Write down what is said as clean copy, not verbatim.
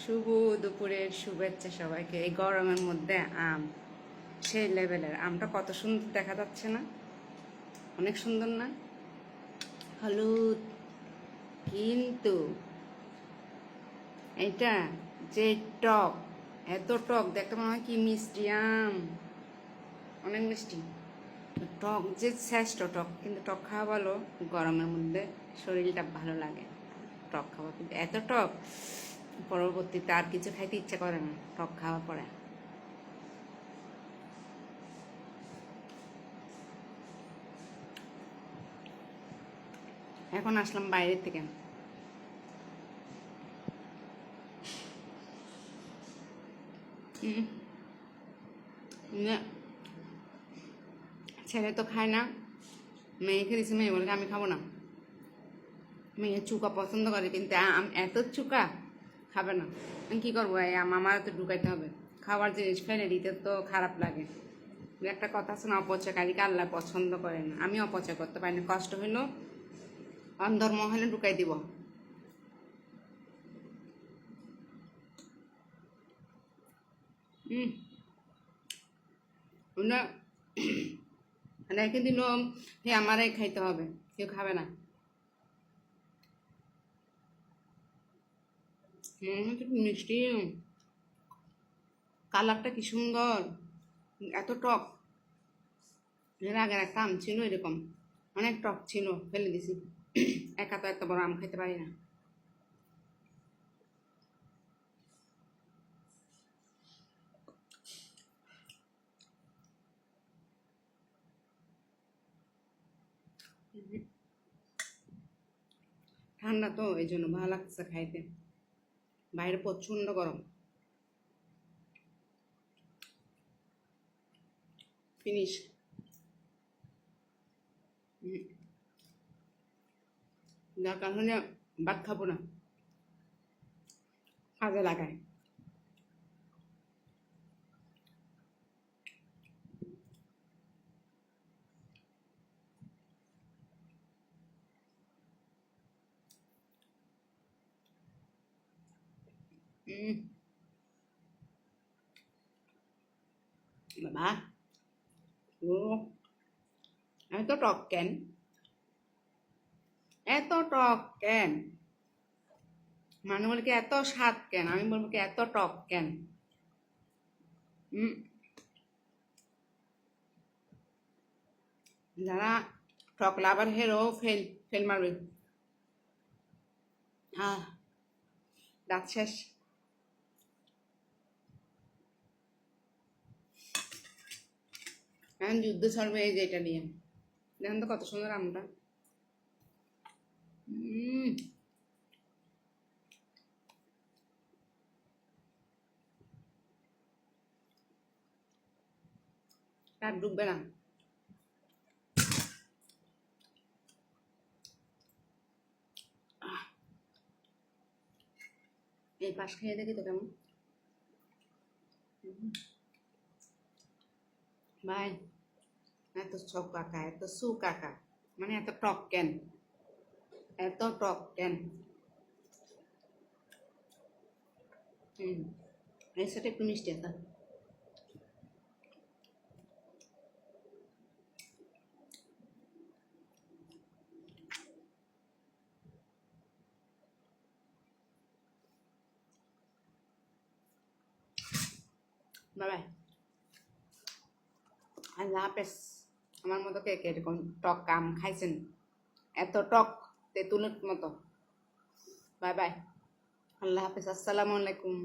শুভ দুপুরের শুভেচ্ছা সবাইকে। এই গরমের মধ্যে আম সেই লেভেলের। আমটা কত সুন্দর দেখা যাচ্ছে না? অনেক সুন্দর না? হলুদ, কিন্তু এটা যে টক, এত টক, দেখতে মনে হয় কি মিষ্টি আম, অনেক মিষ্টি। টক যে শ্রেষ্ঠ টক, কিন্তু টক খাওয়া ভালো গরমের মধ্যে, শরীরটা ভালো লাগে টক খাওয়া। কিন্তু এত টক, পরবর্তীতে আর কিছু খাইতে ইচ্ছা করে না টক খাওয়ার পরে। এখন আসলাম বাইরে থেকে। ছেলে তো খায় না, মেয়েকে দিয়েছে, মেয়ে বলে আমি খাবো না। মেয়ে চুকা পছন্দ করে, কিন্তু এত চুকা খাবে না। আমি কী করবো? এই আমার তো ঢুকাইতে হবে। খাবার জিনিস ফেলে দিতে তো খারাপ লাগে। একটা কথা আছে না, অপচয়কারীকে আল্লাহ পছন্দ করে না। আমি অপচয় করতে পারি না, কষ্ট হইলেও অন্ধর্মহলে ঢুকাই দিব। না রেখে দিল, হে আমারাই খাইতে হবে, কেউ খাবে না। মিষ্টি, কালারটা কি সুন্দর, এত টক। এর আগের একটা আম ছিল এরকম, অনেক টক ছিল, ফেলে দিছি। একা তো এত বড় আম খাইতে পারি না। ঠান্ডা তো, এই জন্য ভালো লাগছে খাইতে। বাইরে প্রচণ্ড গরম। ফিনিশ। যার কারণে ভাত খাবো না, কাজে লাগায়। বাবা, ও এত টক কেন? এত টক কেন? মানুষ বলে কি এত স্বাদ কেন? আমি বলবো কি এত টক কেন? যারা টক লাভার হেরো ফেল ফেল মারবে। দাঁত শেষ। এখন যুদ্ধ চলবে এই যে এটা নিয়ে। দেখেন তো কত সুন্দর আমটা। আর ডুববে না। এই পাশ খেয়ে দেখি তো কেমন। ভাই, এত ছক কাকা, এত সু কাকা, মানে এত টক কেন? এত টক কেন? এর সাথে একটু মিষ্টি আছে। বাবাই, আল্লাহ হাফেজ। আমার মতো কে কে এরকম টক আম খাইছেন? এত টক, তেঁতুলের মতো। বাই বাই, আল্লাহ হাফেজ, আসসালামু আলাইকুম।